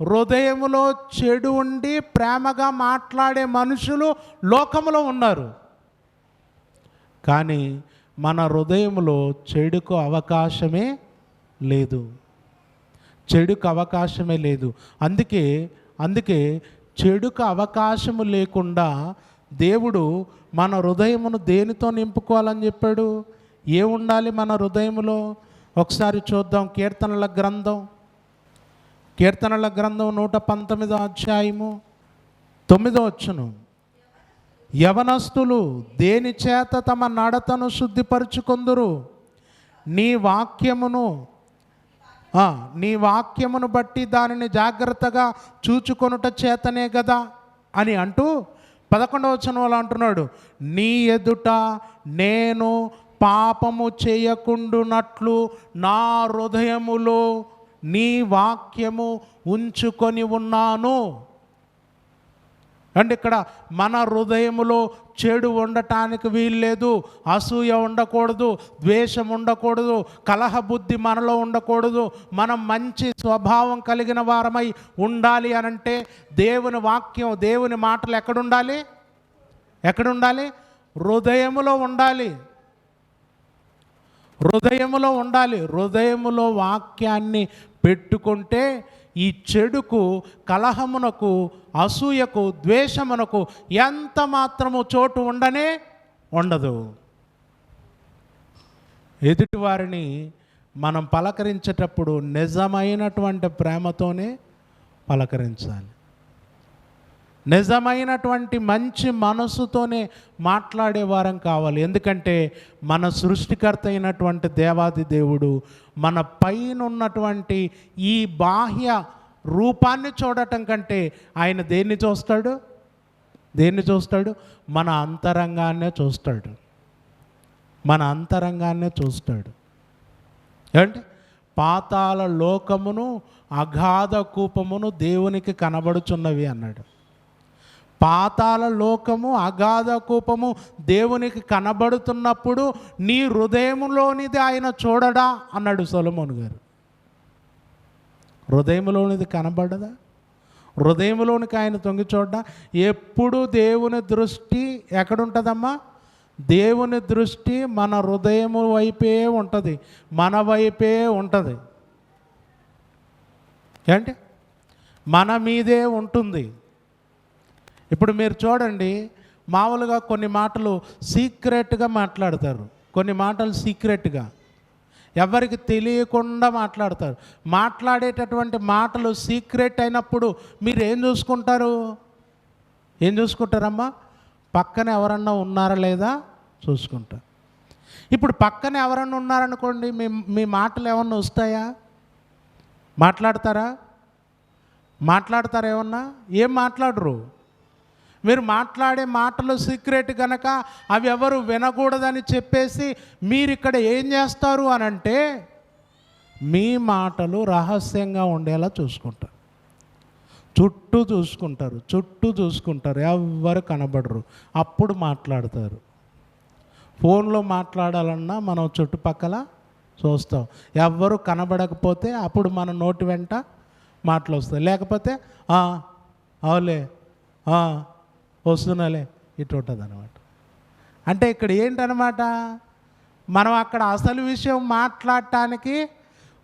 హృదయములో చెడు ఉండి ప్రేమగా మాట్లాడే మనుషులు లోకములో ఉన్నారు. కానీ మన హృదయంలో చెడుకు అవకాశమే లేదు. అందుకే చెడుకు అవకాశము లేకుండా దేవుడు మన హృదయమును దేనితో నింపుకోవాలని చెప్పాడు? ఏముండాలి మన హృదయములో? ఒకసారి చూద్దాం. కీర్తనల గ్రంథం 119వ అధ్యాయము 9వ వచనం. యవనస్తులు దేని చేత తమ నడతను శుద్ధిపరుచుకొందురు? నీ వాక్యమును బట్టి దానిని జాగ్రత్తగా చూచుకొనుట చేతనే కదా అని అంటూ 11వ వచనంలో అంటున్నాడు, నీ ఎదుట నేను పాపము చేయకుండునట్లు నా హృదయములో నీ వాక్యము ఉంచుకొని ఉన్నాను. అంటే ఇక్కడ మన హృదయములో చెడు ఉండటానికి వీల్లేదు. అసూయ ఉండకూడదు, ద్వేషం ఉండకూడదు, కలహ బుద్ధి మనలో ఉండకూడదు. మనం మంచి స్వభావం కలిగిన వారమై ఉండాలి అనంటే దేవుని వాక్యం, దేవుని మాటలు ఎక్కడుండాలి? హృదయములో ఉండాలి. హృదయములో వాక్యాన్ని పెట్టుకుంటే ఈ చెడుకు, కలహమునకు, అసూయకు, ద్వేషమునకు ఎంత మాత్రము చోటు ఉండదు. ఎదుటివారిని మనం పలకరించేటప్పుడు నిజమైనటువంటి ప్రేమతోనే పలకరించాలి. నిజమైనటువంటి మంచి మనసుతోనే మాట్లాడే వారం కావాలి. ఎందుకంటే మన సృష్టికర్త అయినటువంటి దేవాది దేవుడు మన పైన ఉన్నటువంటి ఈ బాహ్య రూపాన్ని చూడటం కంటే ఆయన దేన్ని చూస్తాడు? మన అంతరంగాన్నే చూస్తాడు. అంటే పాతాళ లోకమును, అగాధ కూపమును దేవునికి కనబడుచున్నవి అన్నాడు. పాతాళ లోకము, అగాధ కూపము దేవునికి కనబడుతున్నప్పుడు నీ హృదయములోనిది ఆయన చూడడా అన్నాడు సొలొమోను గారు. హృదయములోనిది కనబడదా? హృదయములోనికి ఆయన తొంగి చూడడా? ఎప్పుడు దేవుని దృష్టి ఎక్కడుంటుందమ్మా? దేవుని దృష్టి మన హృదయము వైపే ఉంటుంది, మన వైపే ఉంటుంది. ఏంటి? మన మీదే ఉంటుంది. ఇప్పుడు మీరు చూడండి, మామూలుగా కొన్ని మాటలు సీక్రెట్గా మాట్లాడతారు, కొన్ని మాటలు సీక్రెట్గా. ఎవరికి తెలియకుండా మాట్లాడతారు. మాట్లాడేటటువంటి మాటలు సీక్రెట్ అయినప్పుడు మీరు ఏం చూసుకుంటారు? ఏం చూసుకుంటారమ్మా? పక్కన ఎవరన్నా ఉన్నారా లేదా చూసుకుంటారు. ఇప్పుడు పక్కన ఎవరన్నా ఉన్నారనుకోండి, మీ మాటలు ఏమన్నా వస్తాయా? మాట్లాడతారా? ఏమన్నా? ఏం మాట్లాడరు. మీరు మాట్లాడే మాటలు సీక్రెట్ కనుక అవి ఎవరు వినకూడదని చెప్పేసి మీరు ఇక్కడ ఏం చేస్తారు అని అంటే, మీ మాటలు రహస్యంగా ఉండేలా చూసుకుంటారు. చుట్టూ చూసుకుంటారు, ఎవ్వరు కనబడరు. అప్పుడు మాట్లాడతారు. ఫోన్లో మాట్లాడాలన్నా మనం చుట్టుపక్కల చూస్తాం. ఎవ్వరు కనబడకపోతే అప్పుడు మన నోటి వెంట మాటలు వస్తాయి. లేకపోతే అవులే, వస్తున్నాలే, ఇటు ఉంటుంది అన్నమాట. అంటే ఇక్కడ ఏంటన్నమాట, మనం అక్కడ అసలు విషయం మాట్లాడటానికి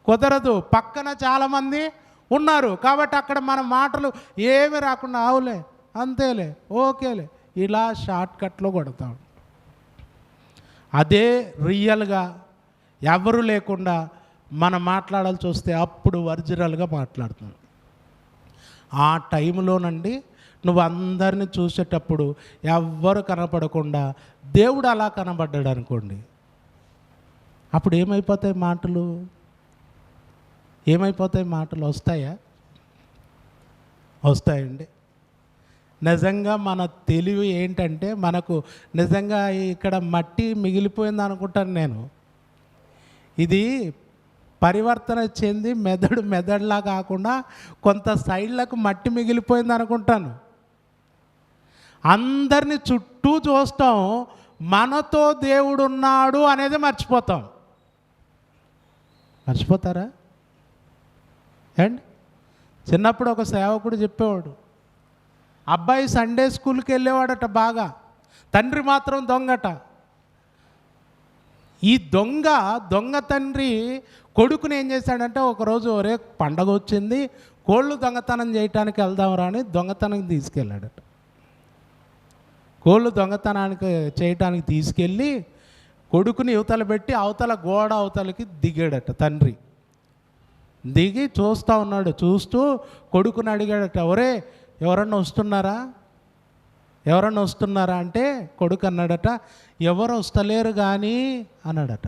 కుదరదు. పక్కన చాలామంది ఉన్నారు కాబట్టి అక్కడ మన మాటలు ఏమి రాకుండా అవులే, అంతేలే, ఓకేలే, ఇలా షార్ట్ కట్లో కొడతాం. అదే రియల్గా ఎవరు లేకుండా మనం మాట్లాడాల్సి వస్తే అప్పుడు ఒరిజినల్గా మాట్లాడుతున్నాం. ఆ టైంలోనండి నువ్వు అందరినీ చూసేటప్పుడు ఎవ్వరు కనపడకుండా దేవుడు అలా కనబడ్డాడు అనుకోండి, అప్పుడు ఏమైపోతాయి మాటలు? మాటలు వస్తాయా? వస్తాయండి. నిజంగా మన తెలివి ఏంటంటే, మనకు నిజంగా ఇక్కడ మట్టి మిగిలిపోయింది అనుకుంటాను నేను. ఇది పరివర్తన చెంది మెదడులా కాకుండా కొంత సైడ్లకు మట్టి మిగిలిపోయింది అనుకుంటాను. అందరినీ చుట్టూ చూస్తాం, మనతో దేవుడు ఉన్నాడు అనేది మర్చిపోతాం. మర్చిపోతారా అండ్? చిన్నప్పుడు ఒక సేవకుడు చెప్పేవాడు, అబ్బాయి సండే స్కూల్కి వెళ్ళేవాడట బాగా, తండ్రి మాత్రం దొంగట. ఈ దొంగ తండ్రి కొడుకుని ఏం చేశాడంటే, ఒకరోజు ఒరే పండగ వచ్చింది, కోళ్ళు దొంగతనం చేయటానికి వెళ్దాంరా అని దొంగతనానికి తీసుకెళ్ళాడట. కోళ్ళు దొంగతనానికి చేయటానికి తీసుకెళ్ళి కొడుకుని యువతల పెట్టి అవతల గోడ అవతలకి దిగాడట తండ్రి. దిగి చూస్తూ ఉన్నాడు. చూస్తూ కొడుకుని అడిగాడట, ఒరే ఎవరన్నా వస్తున్నారా అంటే కొడుకు అన్నాడట, ఎవరు వస్తలేరు కానీ అన్నాడట.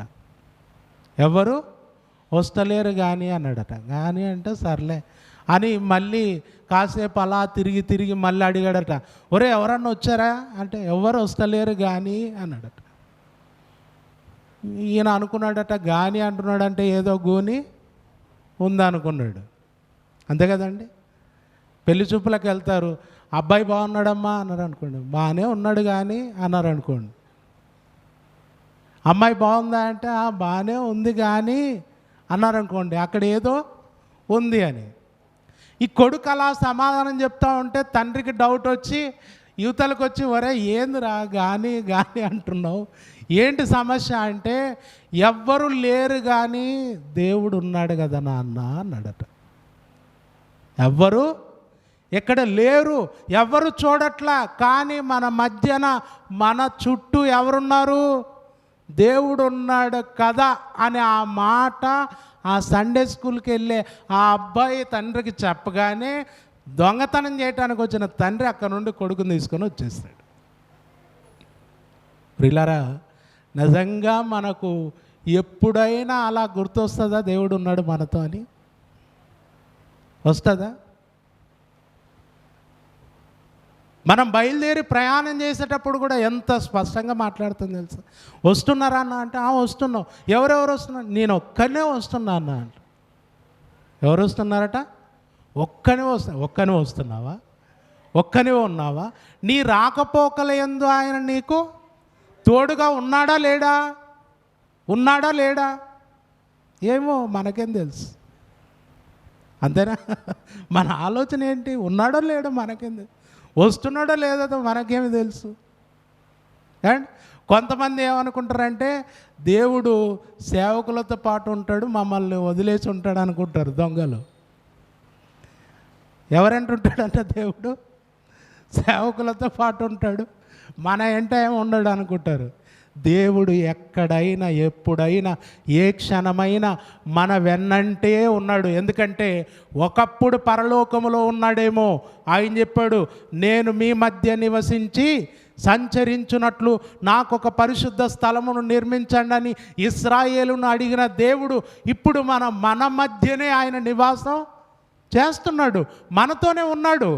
ఎవరు వస్తలేరు కానీ అన్నాడట. కానీ అంటే సర్లే అని మళ్ళీ కాసేపు అలా తిరిగి మళ్ళీ అడిగాడట, ఒరే ఎవరన్నా వచ్చారా అంటే ఎవరు వస్తలేరు కానీ అన్నాడట. ఈయన అనుకున్నాడట, గాని అంటున్నాడంటే ఏదో గోని ఉందనుకున్నాడు. అంతే కదండి. పెళ్లి చూపులకు వెళ్తారు, అబ్బాయి బాగున్నాడమ్మా అన్నారు అనుకోండి, బాగానే ఉన్నాడు కానీ అన్నారు అనుకోండి. అమ్మాయి బాగుందా అంటే బాగానే ఉంది కానీ అన్నారనుకోండి, అక్కడ ఏదో ఉంది అని. ఈ కొడుకు అలా సమాధానం చెప్తా ఉంటే తండ్రికి డౌట్ వచ్చి యువతలకు వచ్చి, ఒరే ఏందిరా గాని అంటున్నావు, ఏంటి సమస్య అంటే, ఎవ్వరు లేరు కానీ దేవుడు ఉన్నాడు కదా నాన్న అన్నాడట. ఎవ్వరు ఎక్కడ లేరు, ఎవరు చూడట్లా, కానీ మన మధ్యన మన చుట్టూ ఎవరున్నారు? దేవుడు ఉన్నాడు కదా అనే ఆ మాట ఆ సండే స్కూల్కి వెళ్ళే ఆ అబ్బాయి తండ్రికి చెప్పగానే దొంగతనం చేయడానికి వచ్చిన తండ్రి అక్కడ నుండి కొడుకుని తీసుకొని వచ్చేస్తాడు. ప్రియులారా, నిజంగా మనకు ఎప్పుడైనా అలా గుర్తొస్తుందా దేవుడు ఉన్నాడు మనతో అని? వస్తుందా? మనం బయలుదేరి ప్రయాణం చేసేటప్పుడు కూడా ఎంత స్పష్టంగా మాట్లాడుతుంది తెలుసా? వస్తున్నారా అన్న అంటే వస్తున్నావు. ఎవరెవరు వస్తున్నారు? నేను ఒక్కనే వస్తున్నా అన్న అంట. ఎవరు వస్తున్నారట? ఒక్కనే వస్తున్నావా? ఒక్కనివే ఉన్నావా? నీ రాకపోకల యందు ఆయన నీకు తోడుగా ఉన్నాడా లేడా? ఏమో మనకేం తెలుసు. అంతేనా? మన ఆలోచన ఏంటి? ఉన్నాడో లేడో మనకేం తెలుసు, వస్తున్నాడో లేదో మనకేమి తెలుసు. అండ్ కొంతమంది ఏమనుకుంటారంటే, దేవుడు సేవకులతో పాటు ఉంటాడు, మమ్మల్ని వదిలేసి ఉంటాడు అనుకుంటారు దొంగలు. ఎవరంటుంటాడంటే దేవుడు సేవకులతో పాటు ఉంటాడు, మన ఎంట ఏమి ఉండడు అనుకుంటారు. దేవుడు ఎక్కడైనా ఎప్పుడైనా ఏ క్షణమైనా మన వెన్నంటే ఉన్నాడు. ఎందుకంటే ఒకప్పుడు పరలోకములో ఉన్నాడేమో. ఆయన చెప్పాడు, నేను మీ మధ్య నివసించి సంచరించున్నట్లు నాకు ఒక పరిశుద్ధ స్థలమును నిర్మించండి అని ఇశ్రాయేలును అడిగిన దేవుడు ఇప్పుడు మన మధ్యనే ఆయన నివాసం చేస్తున్నాడు, మనతోనే ఉన్నాడు.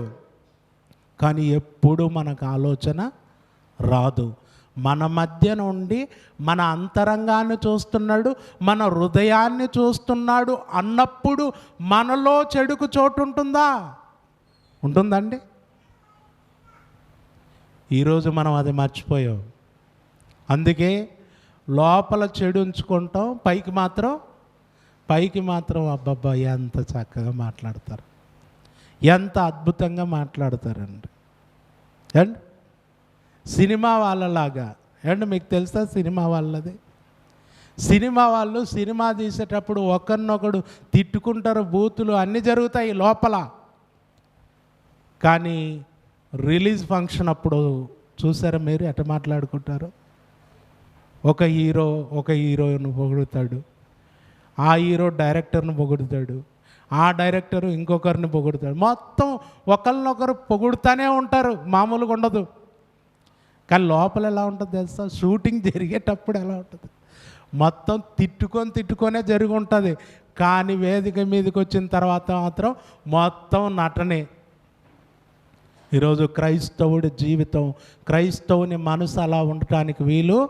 కానీ ఎప్పుడు మనకు ఆలోచన రాదు. మన మధ్య నుండి మన అంతరంగాన్ని చూస్తున్నాడు, మన హృదయాన్ని చూస్తున్నాడు అన్నప్పుడు మనలో చెడుకు చోటు ఉంటుందా? ఉంటుందండి. ఈరోజు మనం అది మర్చిపోయాం. అందుకే లోపల చెడు ఉంచుకుంటాం, పైకి మాత్రం అబ్బబ్బా ఎంత చక్కగా మాట్లాడతారు, ఎంత అద్భుతంగా మాట్లాడతారండి. అండ్ సినిమా వాళ్ళలాగా అండ్ మీకు తెలుసా సినిమా వాళ్ళది? సినిమా వాళ్ళు సినిమా తీసేటప్పుడు ఒకరినొకడు తిట్టుకుంటారు, బూతులు అన్నీ జరుగుతాయి లోపల. కానీ రిలీజ్ ఫంక్షన్ అప్పుడు చూసారా మీరు ఎట్ట మాట్లాడుకుంటారు? ఒక హీరో ఒక హీరోయిన్ పొగుడుతాడు, ఆ హీరో డైరెక్టర్ని పొగుడుతాడు, ఆ డైరెక్టరు ఇంకొకరిని పొగుడుతాడు. మొత్తం ఒకరినొకరు పొగుడుతూనే ఉంటారు, మామూలుగా ఉండదు. కానీ లోపల ఎలా ఉంటుంది తెలుసా? షూటింగ్ జరిగేటప్పుడు ఎలా ఉంటుంది? మొత్తం తిట్టుకొనే జరిగి ఉంటుంది. కానీ వేదిక మీదకి వచ్చిన తర్వాత మాత్రం మొత్తం నటనే. ఈరోజు క్రైస్తవుడి జీవితం, క్రైస్తవుని మనసు అలా ఉండటానికి వీలు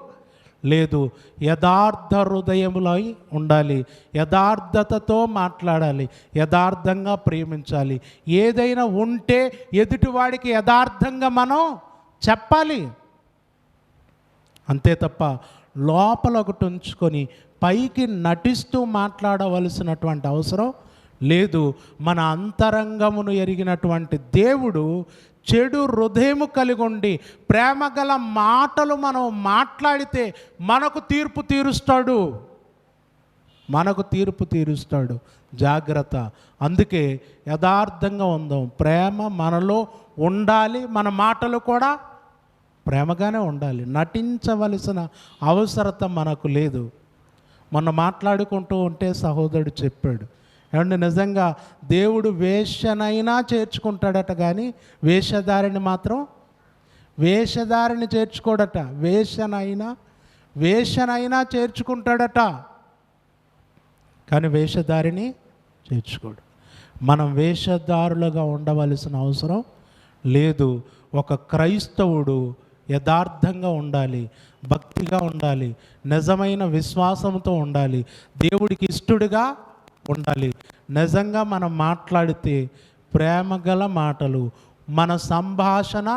లేదు. యథార్థ హృదయములో ఉండాలి, యథార్థతతో మాట్లాడాలి, యథార్థంగా ప్రేమించాలి. ఏదైనా ఉంటే ఎదుటివాడికి యథార్థంగా మనం చెప్పాలి, అంతే తప్ప లోపల ఒకటి ఉంచుకొని పైకి నటిస్తూ మాట్లాడవలసినటువంటి అవసరం లేదు. మన అంతరంగమును ఎరిగినటువంటి దేవుడు చెడు హృదయము కలిగి ఉండి ప్రేమగల మాటలు మనం మాట్లాడితే మనకు తీర్పు తీరుస్తాడు. జాగ్రత్త. అందుకే యథార్థంగా ఉందాం. ప్రేమ మనలో ఉండాలి, మన మాటలు కూడా ప్రేమగానే ఉండాలి. నటించవలసిన అవసరత మనకు లేదు. మొన్న మాట్లాడుకుంటూ ఉంటే సహోదరుడు చెప్పాడు, ఏమంటే నిజంగా దేవుడు వేశ్యనైనా చేర్చుకుంటాడట, కానీ వేషధారిని చేర్చుకోడట. వేషనైనా చేర్చుకుంటాడట, కానీ వేషధారిని చేర్చుకోడు. మనం వేషధారులుగా ఉండవలసిన అవసరం లేదు. ఒక క్రైస్తవుడు యథార్థంగా ఉండాలి, భక్తిగా ఉండాలి, నిజమైన విశ్వాసంతో ఉండాలి, దేవుడికి ఇష్టడుగా ఉండాలి. నిజంగా మనం మాట్లాడితే ప్రేమగల మాటలు, మన సంభాషణ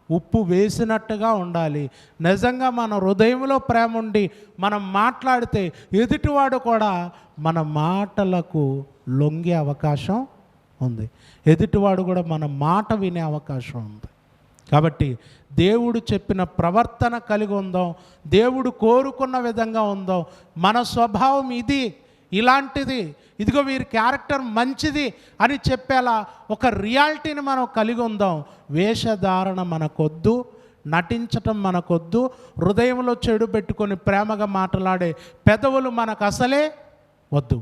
ఉప్పు వేసినట్టుగా ఉండాలి. నిజంగా మన హృదయంలో ప్రేమ ఉండి మనం మాట్లాడితే ఎదుటివాడు కూడా మన మాటలకు లొంగే అవకాశం ఉంది, ఎదుటివాడు కూడా మన మాట వినే అవకాశం ఉంది. కాబట్టి దేవుడు చెప్పిన ప్రవర్తన కలిగి ఉందాం, దేవుడు కోరుకున్న విధంగా ఉందాం. మన స్వభావం ఇలాంటిది, ఇదిగో వీరి క్యారెక్టర్ మంచిది అని చెప్పేలా ఒక రియాలిటీని మనం కలిగి ఉందాం. వేషధారణ మనకొద్దు, నటించటం మనకొద్దు, హృదయంలో చెడు పెట్టుకొని ప్రేమగా మాట్లాడే పెదవులు మనకు అసలే వద్దు.